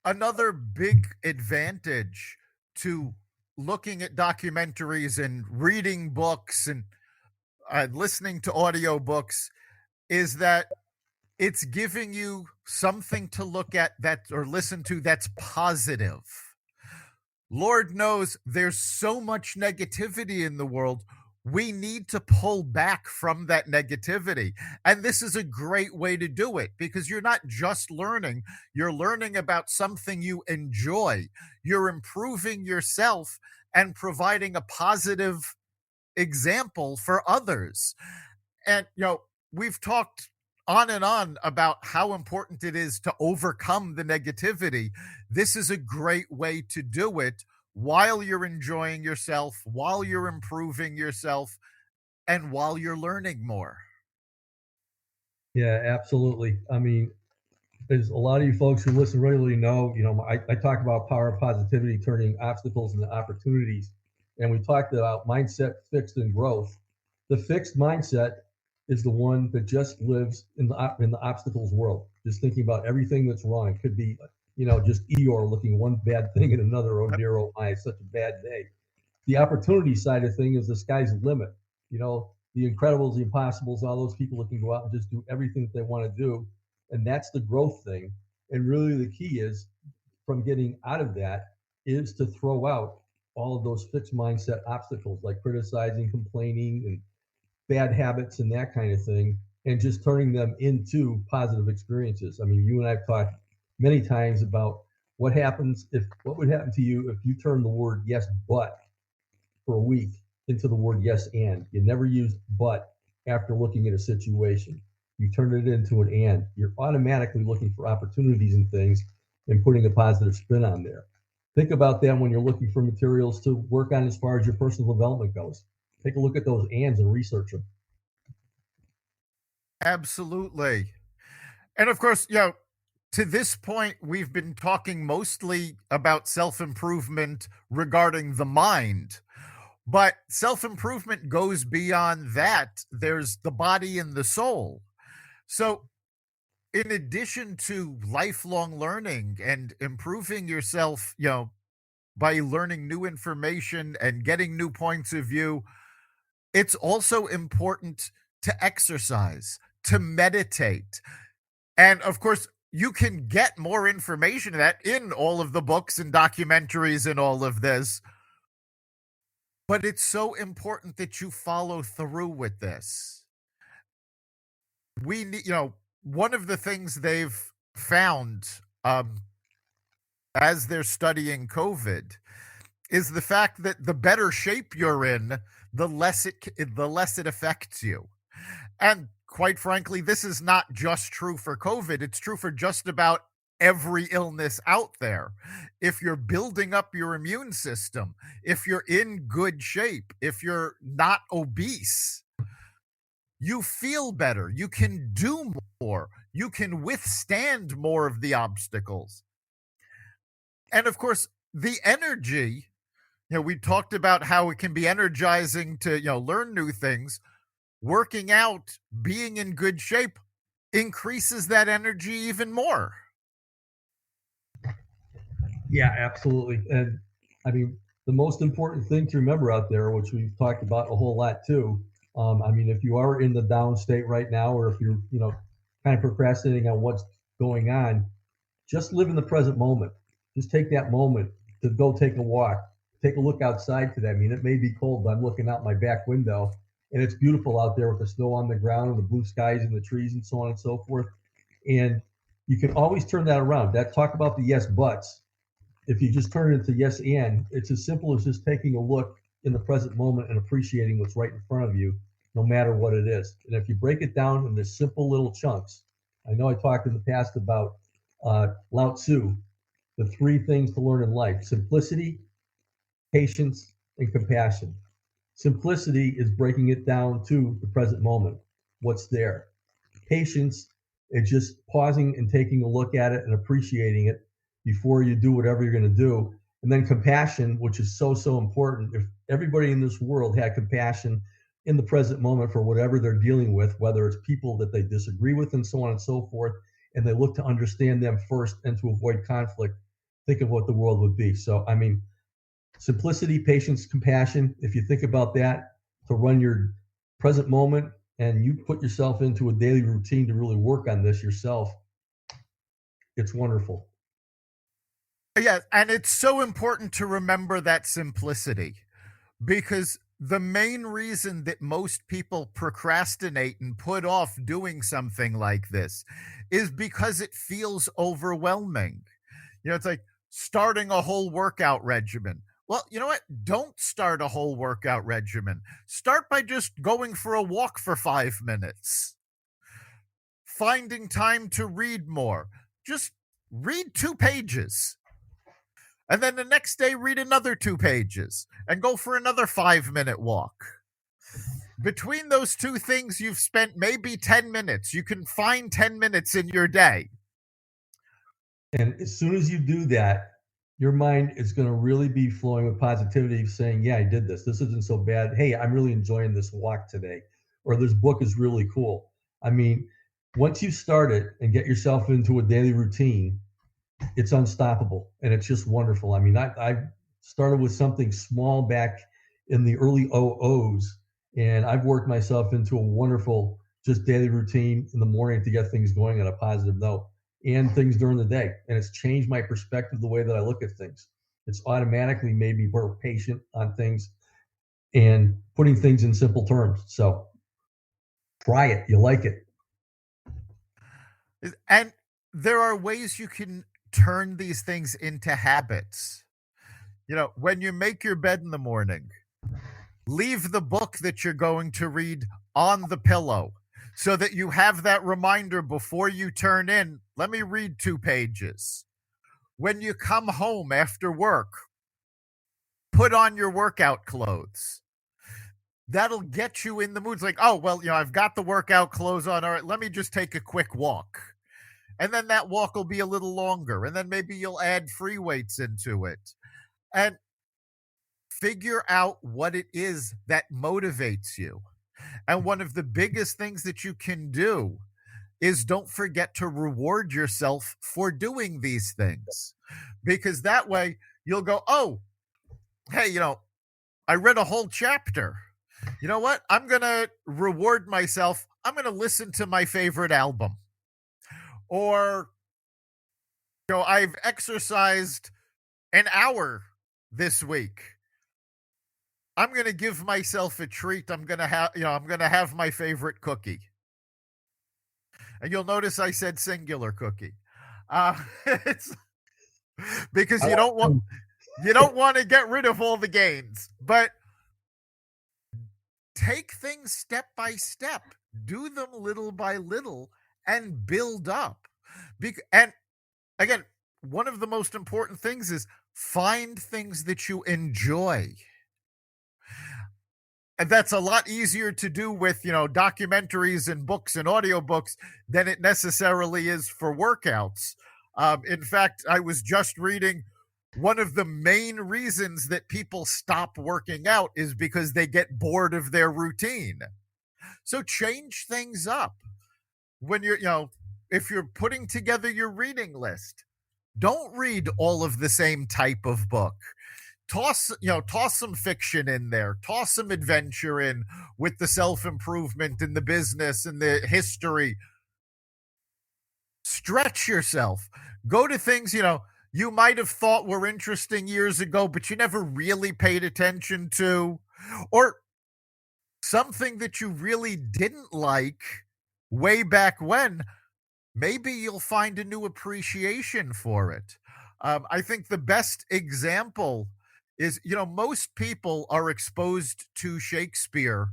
Another big advantage to looking at documentaries and reading books and listening to audiobooks is that it's giving you something to look at that or listen to that's positive. Lord knows there's so much negativity in the world. We need to pull back from that negativity. And this is a great way to do it because you're not just learning, you're learning about something you enjoy. You're improving yourself and providing a positive example for others. And, we've talked on and on about how important it is to overcome the negativity. This is a great way to do it while you're enjoying yourself, while you're improving yourself, and while you're learning more. Yeah, absolutely. I mean, as a lot of you folks who listen regularly know, I talk about power of positivity, turning obstacles into opportunities. And we talked about mindset, fixed, and growth. The fixed mindset is the one that just lives in the obstacles world, just thinking about everything that's wrong. It could be, just Eeyore looking one bad thing at another. Oh dear, oh my, it's such a bad day. The opportunity side of thing is the sky's the limit. The Incredibles, the Impossibles, all those people that can go out and just do everything that they want to do, and that's the growth thing. And really, the key is from getting out of that is to throw out all of those fixed mindset obstacles like criticizing, complaining, and bad habits and that kind of thing, and just turning them into positive experiences. I mean, you and I've talked many times about what would happen to you if you turn the word yes but for a week into the word yes and. You never used but after looking at a situation. You turned it into an and. You're automatically looking for opportunities and things and putting a positive spin on there. Think about that when you're looking for materials to work on as far as your personal development goes. Take a look at those ands and research them. Absolutely. And of course, to this point, we've been talking mostly about self improvement regarding the mind. But self improvement goes beyond that. There's the body and the soul. So, in addition to lifelong learning and improving yourself, by learning new information and getting new points of view, it's also important to exercise, to meditate. And of course, you can get more information of that in all of the books and documentaries and all of this. But it's so important that you follow through with this. We need, one of the things they've found as they're studying COVID is the fact that the better shape you're in, the less it affects you. And quite frankly, this is not just true for COVID, it's true for just about every illness out there. If you're building up your immune system, if you're in good shape, if you're not obese, you feel better, you can do more, you can withstand more of the obstacles. And of course, the energy, we talked about how it can be energizing to, learn new things. Working out, being in good shape increases that energy even more. Yeah, absolutely. And I mean, the most important thing to remember out there, which we've talked about a whole lot too. I mean, if you are in the down state right now, or if you're, kind of procrastinating on what's going on, just live in the present moment. Just take that moment to go take a walk, take a look outside today. I mean, it may be cold, but I'm looking out my back window and it's beautiful out there with the snow on the ground and the blue skies and the trees and so on and so forth. And you can always turn that around. That talk about the yes buts. If you just turn it into yes and, it's as simple as just taking a look in the present moment and appreciating what's right in front of you, no matter what it is. And if you break it down into simple little chunks, I know I talked in the past about Lao Tzu, the three things to learn in life: simplicity, patience, and compassion. Simplicity is breaking it down to the present moment, what's there. Patience is just pausing and taking a look at it and appreciating it before you do whatever you're going to do. And then compassion, which is so, so important. If everybody in this world had compassion in the present moment for whatever they're dealing with, whether it's people that they disagree with and so on and so forth, and they look to understand them first and to avoid conflict, think of what the world would be. So, I mean, simplicity, patience, compassion. If you think about that to run your present moment and you put yourself into a daily routine to really work on this yourself, it's wonderful. Yeah, and it's so important to remember that simplicity because the main reason that most people procrastinate and put off doing something like this is because it feels overwhelming. It's like starting a whole workout regimen. Well, you know what? Don't start a whole workout regimen. Start by just going for a walk for 5 minutes, finding time to read more. Just read 2 pages. And then the next day, read another 2 pages and go for another 5 minute walk. Between those two things, you've spent maybe 10 minutes. You can find 10 minutes in your day. And as soon as you do that, your mind is going to really be flowing with positivity, saying, yeah, I did this. This isn't so bad. Hey, I'm really enjoying this walk today. Or this book is really cool. I mean, once you start it and get yourself into a daily routine, it's unstoppable and it's just wonderful. I mean, I started with something small back in the early OOs, and I've worked myself into a wonderful just daily routine in the morning to get things going on a positive note and things during the day. And it's changed my perspective, the way that I look at things. It's automatically made me more patient on things and putting things in simple terms. So try it. You like it. And there are ways you can turn these things into habits. When you make your bed in the morning, leave the book that you're going to read on the pillow so that you have that reminder before you turn in. Let me read 2 pages. When you come home after work, put on your workout clothes. That'll get you in the mood. It's like, oh, well, I've got the workout clothes on. All right, let me just take a quick walk. And then that walk will be a little longer. And then maybe you'll add free weights into it. And figure out what it is that motivates you. And one of the biggest things that you can do is don't forget to reward yourself for doing these things. Because that way you'll go, oh, hey, I read a whole chapter. You know what? I'm going to reward myself. I'm going to listen to my favorite album. Or, I've exercised an hour this week. I'm going to give myself a treat. I'm going to have my favorite cookie. And you'll notice I said singular cookie. It's because you don't want to get rid of all the gains, but take things step by step, do them little by little and build up. And again, one of the most important things is find things that you enjoy. And that's a lot easier to do with, documentaries and books and audiobooks than it necessarily is for workouts. In fact, I was just reading one of the main reasons that people stop working out is because they get bored of their routine. So change things up. When if you're putting together your reading list, don't read all of the same type of book. Toss some fiction in there, toss some adventure in with the self-improvement and the business and the history. Stretch yourself. Go to things you might have thought were interesting years ago but you never really paid attention to, or something that you really didn't like way back when. Maybe you'll find a new appreciation for it. I think the best example is, most people are exposed to Shakespeare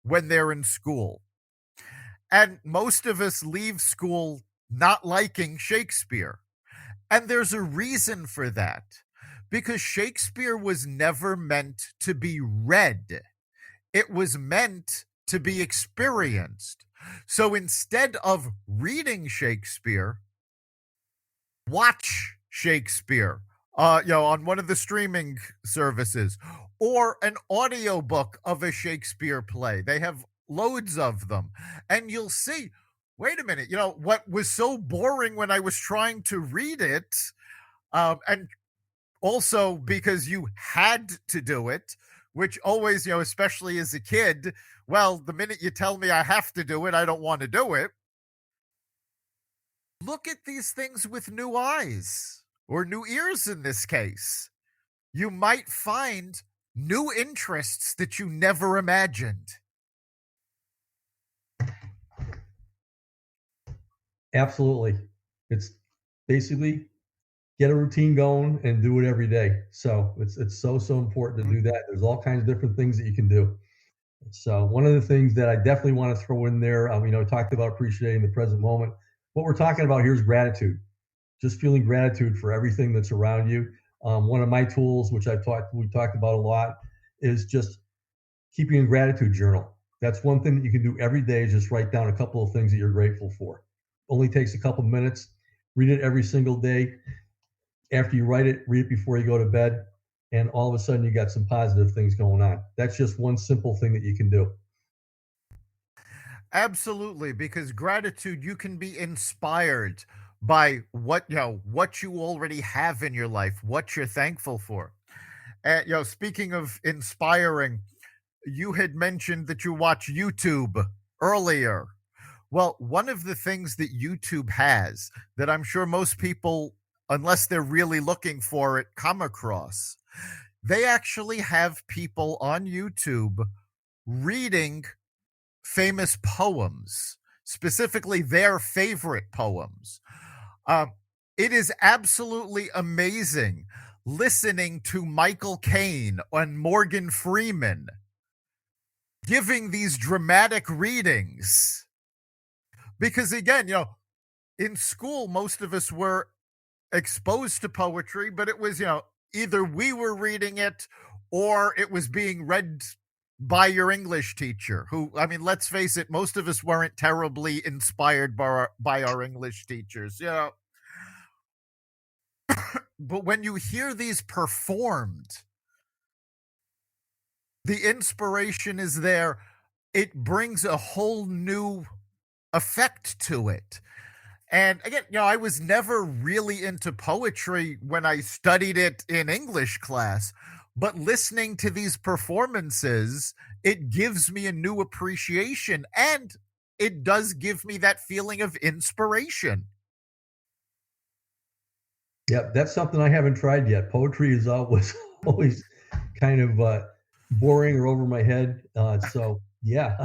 when they're in school. And most of us leave school not liking Shakespeare. And there's a reason for that. Because Shakespeare was never meant to be read. It was meant to be experienced. So instead of reading Shakespeare, watch Shakespeare, on one of the streaming services, or an audiobook of a Shakespeare play. They have loads of them. And you'll see, wait a minute, what was so boring when I was trying to read it, And also because you had to do it, which always, especially as a kid, well, the minute you tell me I have to do it, I don't want to do it. Look at these things with new eyes or new ears in this case. You might find new interests that you never imagined. Absolutely. It's basically get a routine going and do it every day. So it's so important to do that. There's all kinds of different things that you can do. So one of the things that I definitely want to throw in there, talked about appreciating the present moment. What we're talking about here is gratitude. Just feeling gratitude for everything that's around you. One of my tools, which we talked about a lot, is just keeping a gratitude journal. That's one thing that you can do every day. Is just write down a couple of things that you're grateful for. Only takes a couple minutes. Read it every single day. After you write it, read it before you go to bed, and all of a sudden you got some positive things going on. That's just one simple thing that you can do. Absolutely, because gratitude, you can be inspired by what you already have in your life, what you're thankful for. And speaking of inspiring, you had mentioned that you watch YouTube earlier. Well, one of the things that YouTube has that I'm sure most people, unless they're really looking for it, come across, they actually have people on YouTube reading famous poems, specifically their favorite poems. Um, it is absolutely amazing listening to Michael Caine and Morgan Freeman giving these dramatic readings. Because again, in school, most of us were exposed to poetry, but it was, either we were reading it or it was being read by your English teacher, who, I mean, let's face it, most of us weren't terribly inspired by our English teachers. But when you hear these performed, the inspiration is there. It brings a whole new effect to it. And again, I was never really into poetry when I studied it in English class, but listening to these performances, it gives me a new appreciation and it does give me that feeling of inspiration. Yeah, that's something I haven't tried yet. Poetry is always always kind of boring or over my head. So yeah,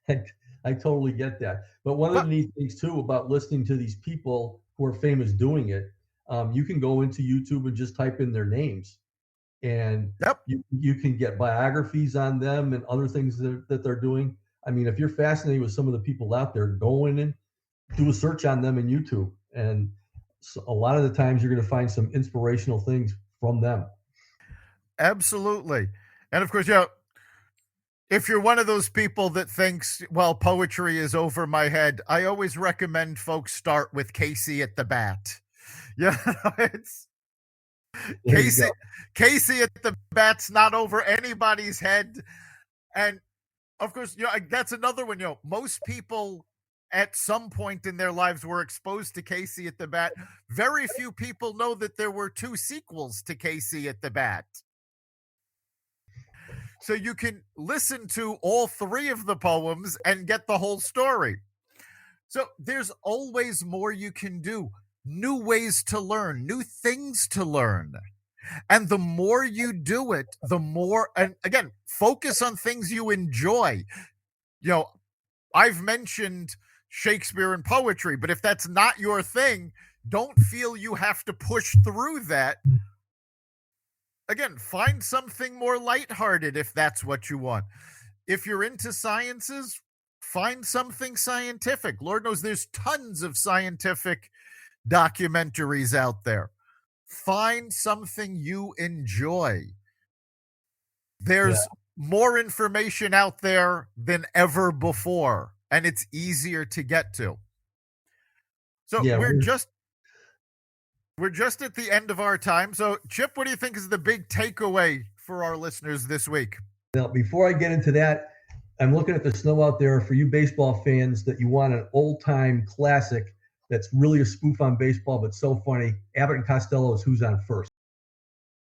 I, I totally get that. But one of But the neat things too about listening to these people who are famous doing it, you can go into YouTube and just type in their names, and yep, you can get biographies on them and other things that they're doing. I mean, if you're fascinated with some of the people out there, go in and do a search on them in YouTube, and so a lot of the times you're going to find some inspirational things from them. absolutely. And of course, if you're one of those people that thinks, well, poetry is over my head, I always recommend folks start with Casey at the Bat. Yeah, it's There you go. Casey. Casey at the Bat's not over anybody's head, and of course, that's another one. Most people at some point in their lives were exposed to Casey at the Bat. Very few people know that there were two sequels to Casey at the Bat. So you can listen to all three of the poems and get the whole story. So there's always more you can do, new ways to learn, new things to learn. And the more you do it, the more, and again, focus on things you enjoy. You know, I've mentioned Shakespeare and poetry, but if that's not your thing, don't feel you have to push through that. Again, find something more lighthearted if that's what you want. If you're into sciences, find something scientific. Lord knows there's tons of scientific documentaries out there. Find something you enjoy. Yeah, There's more information out there than ever before, and it's easier to get to. So yeah. we're just at the end of our time. So Chip, what do you think is the big takeaway for our listeners this week? Now, before I get into that, I'm looking at the snow out there for you baseball fans that you want an old time classic. that's really a spoof on baseball, but so funny. Abbott and Costello is Who's on First.